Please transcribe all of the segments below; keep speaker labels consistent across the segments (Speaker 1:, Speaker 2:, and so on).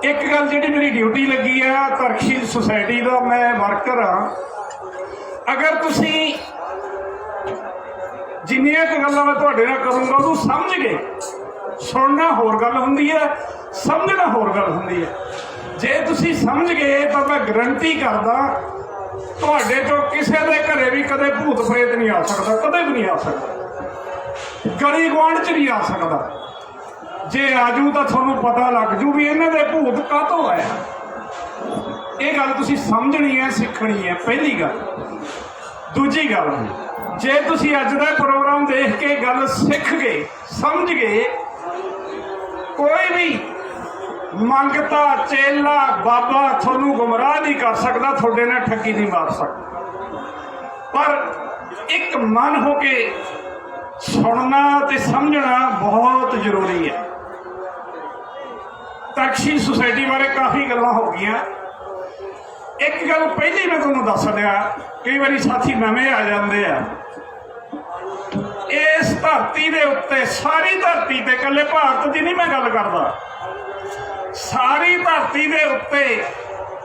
Speaker 1: एक गल जी मेरी ड्यूटी लगी है तरकशील सोसाइटी का मैं वर्कर हाँ। अगर तुसी जिन्नियां क गल्लां मैं तुहाडे नाल करूंगा तू समझ गए, सुनना होर गल हुंदी है, समझना होर गल हुंदी है। जे तुसी समझ गए तो मैं गारंटी करदा तुहाडे चों किसी दे घरे भी कदे भूत प्रेत नहीं आ सकता, कदे भी नहीं आ सकता, गली गुआंढ च नहीं आ सकता। जे आजू तो थोनू पता लग जू भी इन्हां दे भूत कातों आया। ये गल तुसी समझनी है, सीखनी है, पहली गल। दूजी गल, जे तुसी अज दा प्रोग्राम देख के गल सीख गए, समझ गए, कोई भी मंगता चेला बाबा थोनू गुमराह नहीं कर सकता, थोड़े नाल ठगी नहीं मार सकता। पर एक मन हो के सुनना ते समझना बहुत जरूरी है। तरकशील सोसाइटी बारे काफ़ी गल्लां हो गई। एक गल पहले मैं तुहानूं दस दिया, कई बार साथी नवे आ जाते हैं। इस धरती के उत्ते, सारी धरती ते, कल्ले भारत की नहीं मैं गल करदा, सारी धरती के उत्ते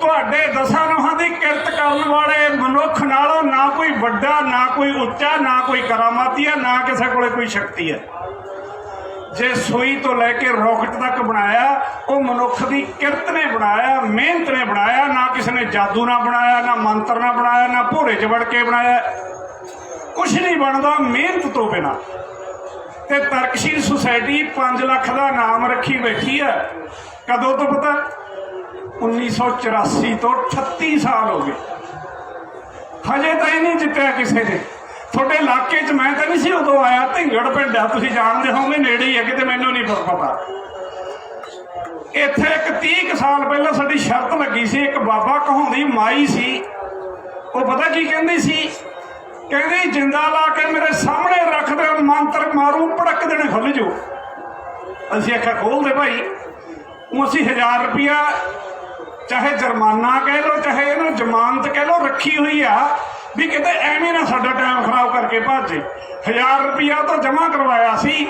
Speaker 1: तुहाडे दसां नूहां दी किरत करन वाले मनुख नालों ना कोई वड्डा, ना कोई उच्चा, ना कोई करामाती है, ना किसी कोले कोई शक्ति है। जे सुई तो लैके रॉकेट तक बनाया वो मनुख की किरत ने बनाया, मेहनत ने बनाया। ना किसी ने जादू ना बनाया, ना मंत्र ना बनाया, ना भोरे च वड़ के बनाया। कुछ नहीं बनता मेहनत तो बिना। ते तरकशील सोसाइटी 5 लाख का नाम रखी बैठी है। कदों तो पता? 1984 तो 38 साल हो गए, हजे तो ही नहीं जितया किसी ने। थोड़े इलाके च मैं तो नहीं सी उदों आया, धिंगड़ पिंड है, तुसीं जानते होंगे, नेड़े ही है, किते मैनूं नहीं पता। इत्थे एक 30 साल पहले साडी शर्त लगी सी, एक बाबा कहाउंदी माई सी, वो पता की कहंदी सी, कहंदी जिंदा ला के मेरे सामने रख दे, मंत्र मारू भड़क देने खुल जो। असीं आख्या खोल दे भाई। असीं 1000 रुपया चाहे जुर्माना कह लो, चाहे इन्हूं जमानत कह लो, रखी हुई आ भी किते एवें ना साडा टाइम खराब करके भाजे। 1000 रुपया तो जमा करवाया सी।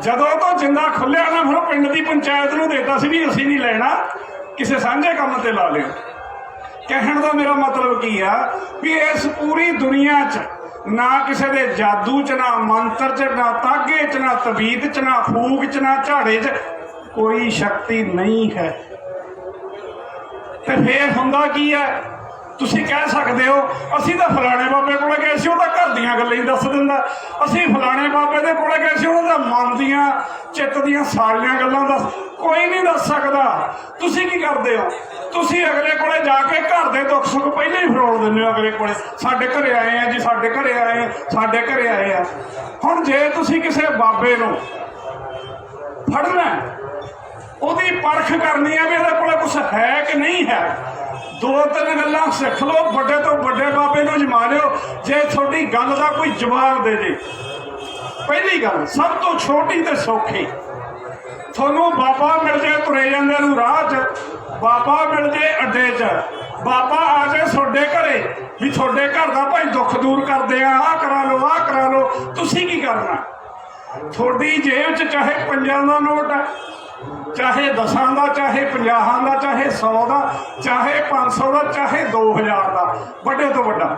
Speaker 1: जदों तो जिंदा खुलिया ना फिर पिंड की पंचायत नूं देता सी भी असीं नहीं लेना, किसी सांझे काम ते ला लिओ। कहण दा मेरा मतलब की आ भी इस पूरी दुनिया च ना किसी दे जादू च, ना मंत्र च, ना तागे च, ना तबीत च, ना फूक च, ना झाड़े च कोई शक्ति नहीं है। तो फिर हुंदा की है? तुसीं कह सकते हो असीं तो फलाणे बाबे कोल गए सी, वो घर दीयां गल्लां ही दस दिंदा। असीं फलाणे बाबे दे कोल गए सी, उहदा मन दीयां चित्त दीयां सारियां गल्लां दस, कोई नहीं दस सकदा। तुसीं की करदे हो? तुसीं अगले कोले जाके घर दे दुख सुख पहले ही फरोल दिंदे हो। अगले कोले साडे घरे आए हैं जी, साडे घरे आए हैं, साडे घरे आए हैं। हुण जे तुसीं किसी बाबे नूं फड़ना, ਉਹਦੀ परख करनी है भी ਇਹਦੇ ਕੋਲੇ कुछ है कि नहीं है। 2-3 गल्लां सिख लो, बड़े तो बड़े बाबे नूं जमा लिओ जे थोड़ी गल का कोई जवाब दे दे। पहली गल सब तो छोटी ते सौखी, थोनों बाबा मिल जाए तुरे जांदे नूं राह च, बाबा मिल जाए अड्डे च, बाबा आ जाए तुहाडे घरे भी तुहाडे घर दा भाई दुख दूर करदे आ, आह करा लो, आह करा लो। तुसीं की करना? थोड़ी जेब च चाहे 5 दा नोट है, चाहे 10 का, चाहे 50 का, चाहे 100 का, चाहे 500 का, चाहे 2000 का, बड़े तो बड़ा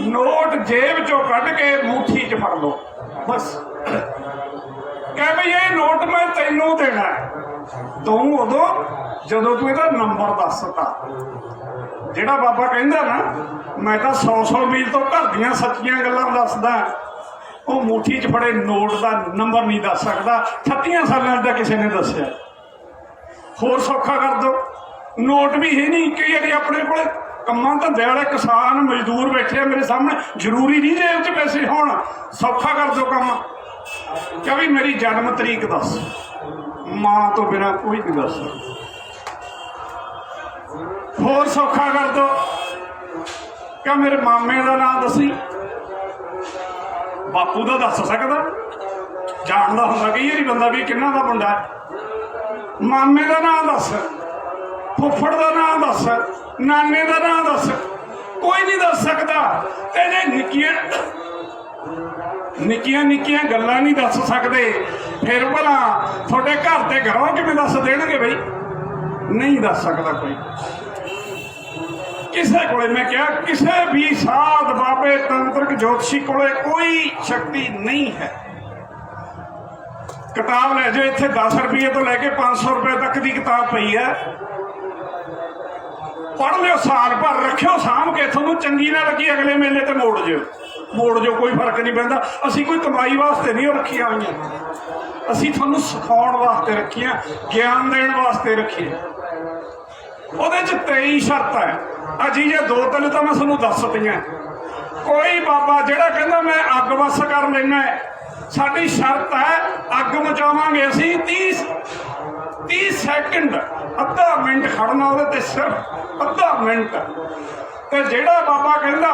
Speaker 1: नोट जेब चो कढ़ के मुट्ठी च फड़ लो। बस कह भाई ये नोट मैं तैनू देना है, तू उदों जदों तू इसका नंबर दसता। जिहड़ा बाबा कहंदा ना मैं तो 100 मील तो घर दीयां सच्चियां गल्लां दसदा, वो मुट्ठी च फड़े नोट का नंबर नहीं दस सकता। 38 सालों का किसी ने दसिया। होर सौखा कर दो, नोट भी है नहीं। कई बार अपने को कम्मां धंधे वाले किसान मजदूर बैठे मेरे सामने, जरूरी नहीं जेब च पैसे होण, सौखा कर दो काम। क्या भी मेरी जन्म तरीक दस, मां तो बिना कोई नहीं दस। होर सौखा कर दो, क्या मेरे मामे का नाम दसी, बापू का दस सकदा, जानदा हुंदा कई वारी बंदा भी किन्ना दा मुंडा है। मामे का नाम दस, फुफड़ का नाम दस, नाने का नाम दस, कोई नहीं दस सकता। ते जे निक्कियां निक्कियां निक्कियां गल्लां नहीं दस सकते, फिर भला थोड़े घर के घरों किवें दस देणगे बई? नहीं दस सकता कोई किसी को। मैं क्या किसी भी साध बाबे तंत्रक ज्योतिषी को कोई शक्ति नहीं है। किताब लै जाओ, इतने 10 रुपये तो लैके 500 रुपये तक की किताब पई है, पढ़ लियो, साल भर रखियो सामभ के, थोनू चंगी ना लगी अगले मेले ते मोड़ जो कोई फर्क नहीं पैंदा। असी कोई कमाई वास्ते नहीं रखिया हुई, असी थोनू सिखाउण वास्ते रखिया, ज्ञान देण वास्ते रखी। ਉਹਦੇ 'ਚ 23 शर्त है। अजी जे 2-3 तो मैं थोनू दस दियां। कोई बाबा जिहड़ा कहंदा मैं अग वस कर लेना है, साडी शर्त है अग मचावांगे असी 30 सैकंड, अद्धा मिनट खड़ना ਉਹਦੇ ते, सिर्फ अद्धा मिनट। ते जिहड़ा बाबा कहंदा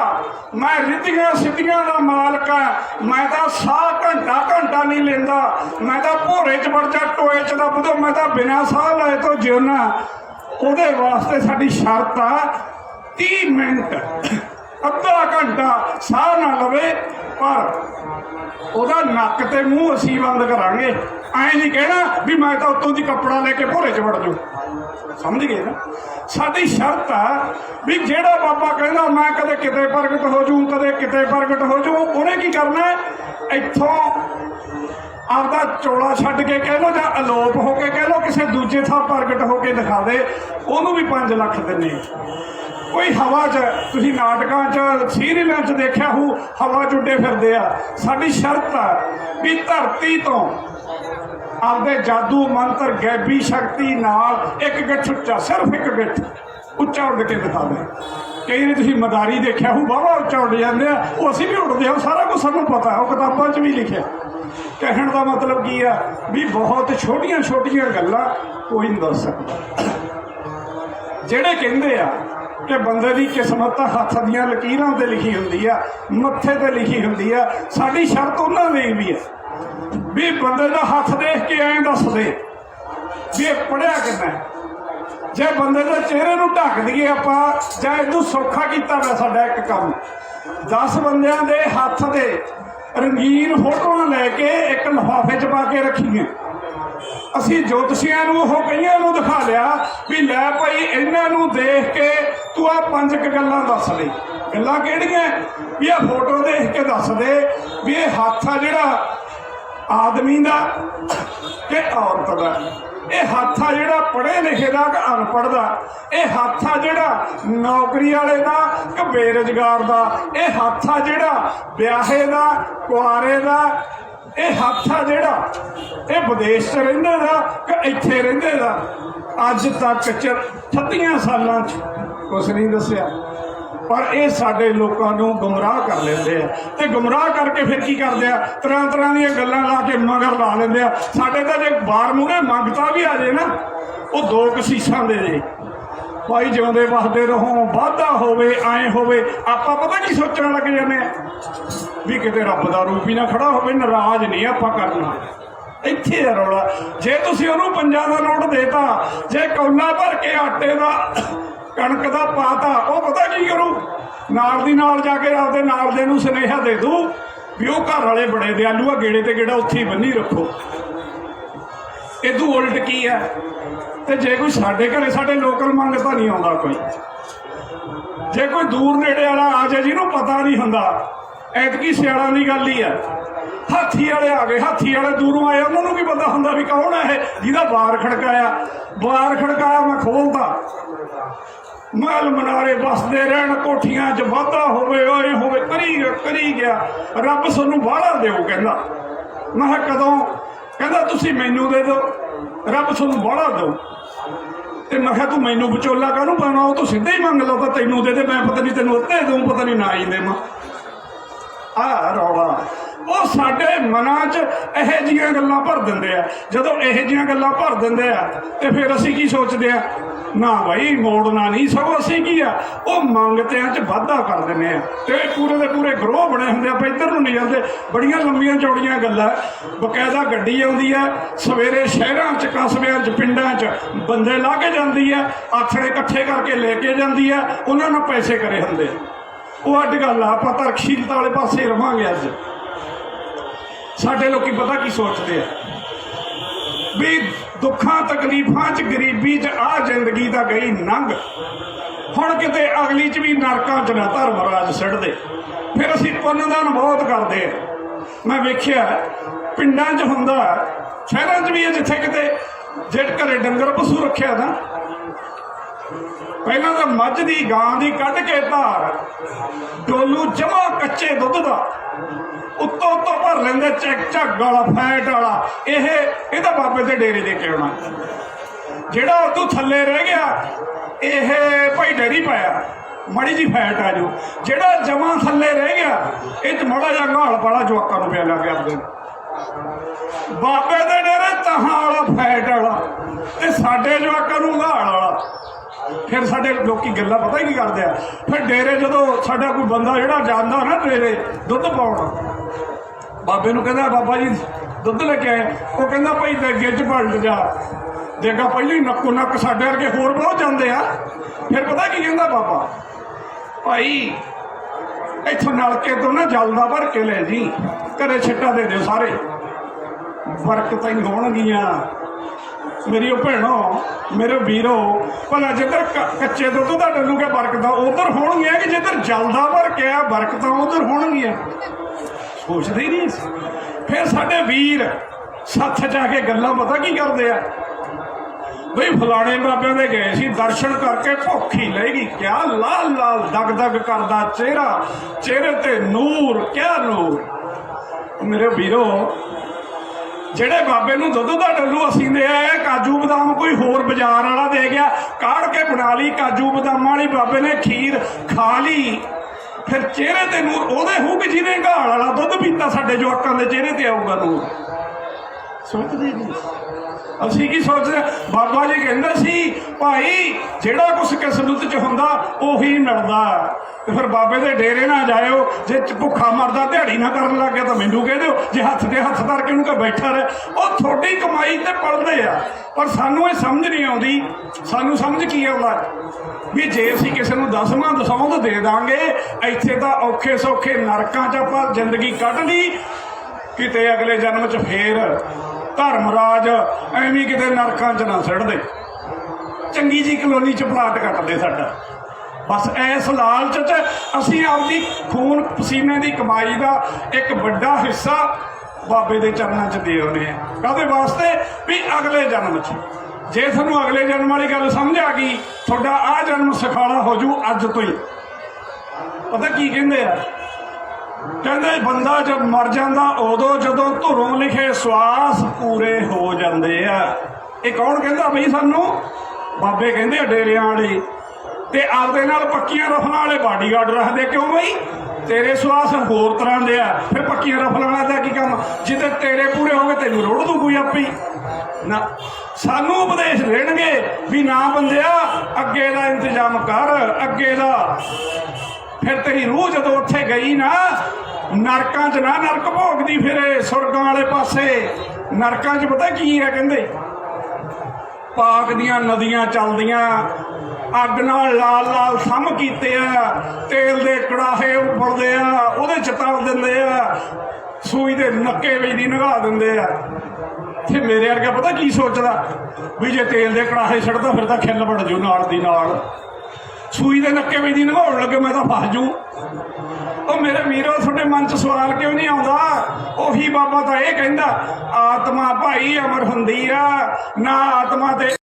Speaker 1: मैं रिद्धियां सिद्धियां दा मालक है, मैं तां साह घंटा नहीं लेंदा, मैं तां भोरे च वड़ जा टोए च दब दो, मैं तां बिना साह लाए तो जिउना, ਉਹਦੇ वास्ते साडी शर्त आ 30 मिनट, अद्धा घंटा साह ना लवे, पर ਉਹਦਾ नक ते मूँह असी बंद करांगे। ऐ नहीं कहना भी मैं तो उत्तों दी कपड़ा लेके भोरे च वड़ जाऊँ, समझ गए ना। साडी शर्त आ भी जेड़ा बाबा कहना मैं कदे किते प्रगट हो जूँ, कदे किते प्रगट हो जूँ, उन्हें की करना इत्थों आपदा चोला छड्ड के कह लो, जां अलोप होके कह लो, किसी दूजे थां प्रगट होके दिखा दे, उन्होंने भी 5 लाख देने। कोई हवा च तुसीं नाटकां च सीरियलां च देखिया हो, हवा च उड्डे फिरदे आ। साडी शर्त आ भी धरती तो आपदे जादू मंत्र गैबी शक्ति नाल एक गिट्ठ उच्चा, सिर्फ एक गिट्ठ उच्चा उड़ के दिखा दे। कई ने तुसीं मदारी देखिया हो, वाहवा उच्चा उड़ जाते हैं, वो असीं भी उड़ते हैं, सारा कुछ सानूं पता है, वो किताबां च भी लिखिया। कहण दा मतलब की है भी बहुत छोटियां छोटियां गल्लां कोई नहीं दस सकता। ਜਿਹੜੇ ਕਹਿੰਦੇ ਆ कि बंदे की किस्मत हथ दियां लकीरां ते लिखी हुंदी आ, मत्थे ते लिखी हुंदी आ, साडी शर्त उन्हां दी भी है भी बंदे दा हथ देख के ऐं दस दे भी ये पढ़िया कितना। जे बंदे दे चेहरे नूं ढक दईए आपां, जां इदूं सौखा कीता वा साडा एक काम, 10 बंदियां दे हथ दे रंगीन फोटोआं लैके एक लिफाफे च पा के रखीए। असी ज्योतिषियां नूं ओह कईयां नूं दिखा लिया भी लै भाई इन्हां नूं देख के तू आ 5 गल्लां दस दे। गल्लां किहड़ियां भी आ फोटो देख के दस दे भी ये हत्थ आ जिहड़ा आदमी दा कि औरत दा, ये हत्थ आ जिहड़ा पढ़े लिखे दा कि अनपढ़ दा, ये हत्थ आ जिहड़ा नौकरी वाले दा कि बेरोजगार दा, ये हत्थ आ जिहड़ा ब्याहे दा कुआरे दा, ये हत्थ आ जिहड़ा ये विदेश च रहिंदे दा कि इत्थे रहिंदे दा। अज तक 36 सालां च कुछ नहीं दस्सिया, पर ये साडे लोकां नूं गुमराह कर लेंदे आ ते गुमराह करके फिर की करदे आ, तरह तरह दीयां गल्लां ला के मगर ला लेंदे आ। साडे तां जे बार मूहरे मंगता भी आ जाए ना, वो 2 कसीसां दे जे भाई जिउंदे वसदे रहो, वाधा होवे, आए होवे, आपां पता की सोचण लग जाने भी किते रब दा रूप ही ना खड़ा होवे, नाराज नहीं आपां करना। इत्थे आ रौला। जे तुसीं उहनूं 5 दा नोट देता, जे कौला भर के आटे दा कणक दा पाता, वो पता की करू, नाल दी नाल जाके आपदे नाल दे नूं सुनेहा दे दूं भी वो घर वाले बड़े दयालू आ, गेड़े ते गेड़ा उत्थे ही बन्नी रखो। इदू उल्ट की है ते जे कोई साडे घरे साडे लोकल मंगता नहीं आउंदा, कोई जे कोई दूर नेड़े वाला आ जाए जिन्होंने पता नहीं हुंदा, ऐतकी सियाड़ा की गल ही है। हाथी वाले आ गए, हाथी वाले दूरों आए, उन्होंने भी पता हुंदा भी कौन है जिहदा बार खड़काया मैं खोलता। महल मनारे बसते रहन, कोठियां च वाधा होवे, ओए होवे, करी गया रब सानू बाहला देओ। कहंदा मैं किहा कदों? कहंदा तुसीं मैनू दे दो, रब सानू बाहला दो। ते मैं तू मैनू विचोला काहनूं पाना, वो तू सीधा ही मंग लो तो तैनूं दे दे, मैं पता नहीं तेनों अद्धे दूँ, पता नहीं ना ही देवां। आ रौला वो साडे मनां च इहो जिहियां गल्लां भर दिंदे आ। जदों इहो जिहियां गल्लां भर दिंदे आ ते फिर असीं की सोचदे आ, ना भाई मोड़ना नहीं, सगों असीं की आ वो मंगतिआं च वाधा कर दिंदे आ ते पूरे दे पूरे ग्रोह बने हुंदे आ। आप इधर नूं नहीं जांदे, बड़ियां लंबियां चौड़ियां गल्लां, बकायदा गड्डी आउंदी आ, सवेरे शहरां च कस्बिआं च पिंडां च बंदे ला के जांदी आ, आथड़े इकट्ठे करके लेके जांदी आ, उन्हां नाल पैसे करे हुंदे। वो अड्ड गल आ, आपां तरकशीलता वाले पासे रवांगे। अज साडे लोकी पता की सोचते हैं भी दुखा तकलीफां च गरीबी च आ जिंदगी दा गई नंग हुण किते अगली च भी नरकां च ना धर्मराज सिटदे। फिर असीं पुन्नदान बहुत करदे आ। मैं वेखिआ पिंडां च हुंदा, शहरां च भी है जिथे किते जे घरे डंगर पशु रखिआ ना, पहलां तां मੱਝ दी गां दी कढ के धार डोलू जमा कच्चे दुੱਧ दा उत्तों उत्तों भर लेंदे झग वाला फैट वाला, ਇਹਦਾ बाबे के डेरे दे के आउणा। ਜਿਹੜਾ उतों थल्ले रह गया ਇਹ भाई डेरी पाया माड़ी जी फैट आ जाओ, ਜਿਹੜਾ जमा थल्ले रह गया ਇਹ माड़ा जिहा घाल वाला जवाकां नूं पिया लग गया। बाबे के डेरे तहां वाला फैट वाला ते साडे जवाकां नूं घाल वाला। फिर साडे लोकी गल्लां पता ही करते हैं। फिर डेरे जो साडा कोई बंदा जिहड़ा जांदा ना डेरे दुੱਧ पाउण, बाबे नूं कहंदा बाबा जी दुੱਧ लेके आए, वो कहंदा भाई देगे च पलट जा, देगा पहले ही नक्को नक्क साडे वर्गे होर बहुत जांदे आ। फिर पता की कहंदा बाबा, भाई इत्थों नलके तो ना जलदा भर के ले जी, घरे छिट्टा दे दिओ सारे, बरकतां ही होणगीआं। मेरी भैनों मेरे वीरो, भला जिधर कच्चे दुੱਧ का डल्लू के बरकतां उधर होणगीआं कि जिधर जलदा भर के आ बरकतां उधर होणगीआं? सोचते ही नहीं। फिर साडे वीर सत्थ जाके गल्लां पता की करते आ, बई फलाने बाबे दे गए सी दर्शन करके भुख ही लहगी, क्या लाल लाल दग दग करदा चेहरा, चेहरे ते नूर, क्या नूर। मेरे वीरो ਜਿਹੜੇ बाबे नूं दुੱਧ ਦਾ डल्लू असीं दे आए, काजू बदाम कोई होर बाजार वाला दे गया, काढ़ के बना ली काजू बदाम वाली, बाबे ने खीर खा ली। फिर चेहरे ते नूर ओहदे हूँ कि जिन्हें घाल वाला दुੱਧ पीता साडे जवाकां दे चेहरे ते आऊगा नूर। सोचदे नहीं असीं की सोचदे। बाबा जी कहंदे सी भाई जिहड़ा कुछ किस्मत च हुंदा उही मिलदा। तो फिर बाबे के डेरे ना जाओ, जे भुखा मरदा दिहाड़ी ना करन लग गया तो मैनू कह दो, जे हथ के हथ धर के उनका बैठा रहे, वो थोड़ी कमाई ते पलदे आ। पर सानू ये समझ नहीं आउंदी, सानू समझ की आउंदा भी जे असीं किसी नूं दसवां दसौंद दे दांगे, इत्थे तां औखे सौखे नरकां च आपां जिंदगी कढ ली, किते अगले जन्म च फिर धर्मराज एवें किते नरकां च ना सिट दे, चंगी जी कलोनी च प्लाट कट दे साडा। बस इस लालच च असीं आपदी खून पसीने की कमाई का एक बड़ा हिस्सा बाबे के चरणों च दे आने हैं। कहते वास्ते भी अगले जन्म च जे थानू अगले जन्म वाली गल समझ आ गई, थोड़ा आ जन्म सखाला हो जू अज तो ही। पता की कहते हैं, कहते बंदा जब मर जाता उदों जदों धुरों लिखे श्वास पूरे हो जाते हैं। ये कौन कहता बई सानू? बाबे कहते डेरियां वाले ते आपदे नाल पक्कियां रफलां वाले बाडीगार्ड रखते। क्यों बई? तेरे श्वास होर तरह दे आ, फिर पक्कियां रफलां वाला दा की काम? जिते तेरे पूरे हो गए तेनू रोड़ दू कोई आपे ना। सानू उपदेश देणगे भी ना बंदिया अगे दा इंतजाम कर, अगे दा। फिर तेरी रूह जदों उत्थे गई ना नरकां च ना नरक भोगदी फिरे सुरगां वाले पासे। नरकां च पता की है कहंदे, पाक दियां नदियां चलदियां, अग नाल लाल लाल थम कीते आ, तेल दे कड़ाहे उबलदे आ, उहदे च तल दिंदे आ, सूई दे नक्के ਵਿੱਚ ਦੀ नगा दिंदे आ। ते मेरे वर्गा पता की सोचदा भी जे तेल दे कड़ाहे छड़दा फिर तां खिल बड़ जू नाल दी नाल, सूई दे नक्के ਵਿੱਚ ਦੀ नगाउण लगे मैं तां फस जू। ਉਹ मेरे वीरो ਤੁਹਾਡੇ मन च सवाल क्यों नहीं आउंदा? ਉਹੀ बाबा ਤਾਂ ਇਹ ਕਹਿੰਦਾ आत्मा भाई अमर हुंदी आ, ना आत्मा ते